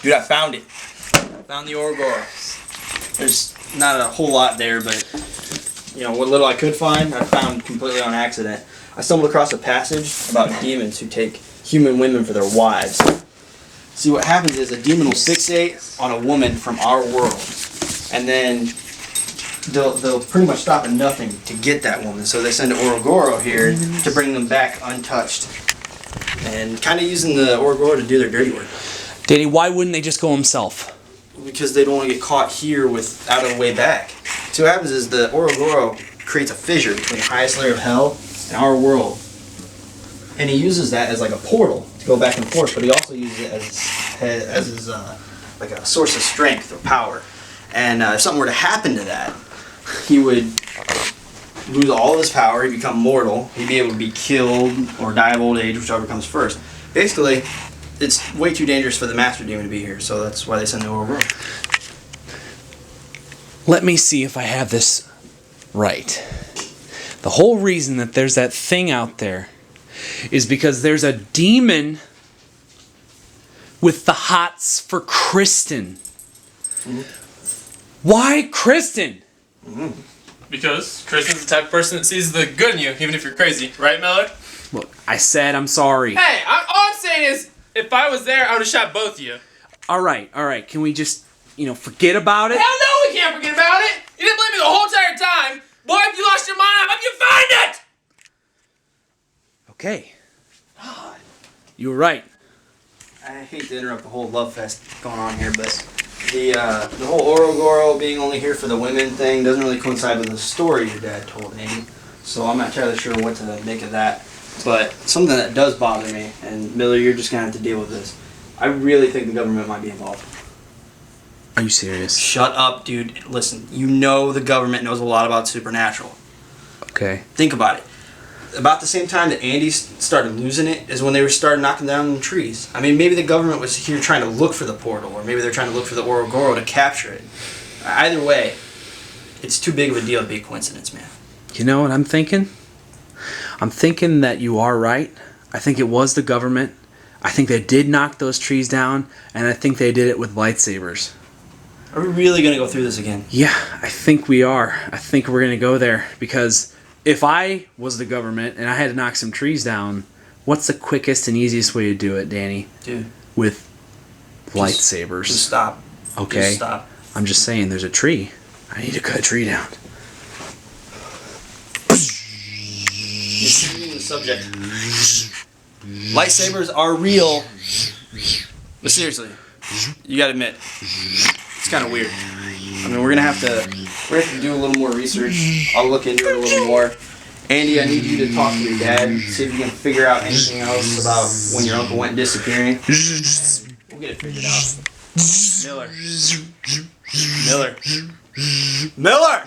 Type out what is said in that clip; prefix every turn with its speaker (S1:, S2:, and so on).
S1: Dude, I found it. Found the Orogoro. There's not a whole lot there, but you know what little I could find, I found completely on accident. I stumbled across a passage about demons who take human women for their wives. See, what happens is a demon will fixate on a woman from our world, and then they'll pretty much stop at nothing to get that woman. So they send Orogoro here to bring them back untouched, and kind of using the Orogoro to do their dirty work.
S2: Danny, why wouldn't they just go himself?
S1: Because they don't want to get caught here without a way back. So what happens is the Orogoro creates a fissure between the highest layer of hell and our world. And he uses that as like a portal to go back and forth, but he also uses it as his like a source of strength or power. And if something were to happen to that, he would lose all of his power, he'd become mortal, he'd be able to be killed or die of old age, whichever comes first. Basically, it's way too dangerous for the master demon to be here, so that's why they send the Orogoro.
S2: Let me see if I have this right. The whole reason that there's that thing out there is because there's a demon with the hots for Kristen. Mm-hmm. Why Kristen?
S3: Mm-hmm. Because Kristen's the type of person that sees the good in you, even if you're crazy. Right, Miller?
S2: Look, I said I'm sorry.
S3: Hey, all I'm saying is, if I was there, I would have shot both of you.
S2: All right. Can we just, forget about it?
S3: Hell no, we can't forget about it! You didn't believe me the whole entire time! Boy, if you lost your mind, I hope you find it!
S2: Okay. You were right.
S1: I hate to interrupt the whole love fest going on here, but the whole Orogoro being only here for the women thing doesn't really coincide with the story your dad told Amy. So I'm not entirely sure what to make of that. But something that does bother me, and Miller, you're just going to have to deal with this. I really think the government might be involved.
S2: Are you serious?
S1: Shut up, dude. Listen, you know the government knows a lot about supernatural.
S2: Okay.
S1: Think about it. About the same time that Andy started losing it is when they were starting knocking down the trees. I mean, maybe the government was here trying to look for the portal, or maybe they're trying to look for the Orogoro to capture it. Either way, it's too big of a deal to be a coincidence, man.
S2: You know what I'm thinking? I'm thinking that you are right. I think it was the government. I think they did knock those trees down, and I think they did it with lightsabers.
S1: Are we really going to go through this again?
S2: Yeah, I think we are. I think we're going to go there, because if I was the government and I had to knock some trees down, what's the quickest and easiest way to do it, Danny?
S1: Dude.
S2: With lightsabers.
S1: Just stop.
S2: Okay?
S1: Just stop.
S2: I'm just saying, there's a tree. I need to cut a tree down.
S1: You're changing the subject. Lightsabers are real. But seriously, you gotta admit, it's kind of weird. I mean, we're gonna have to do a little more research. I'll look into it a little more. Andy, I need you to talk to your dad, see if you can figure out anything else about when your uncle went disappearing. We'll get it figured out. Miller. Miller. Miller!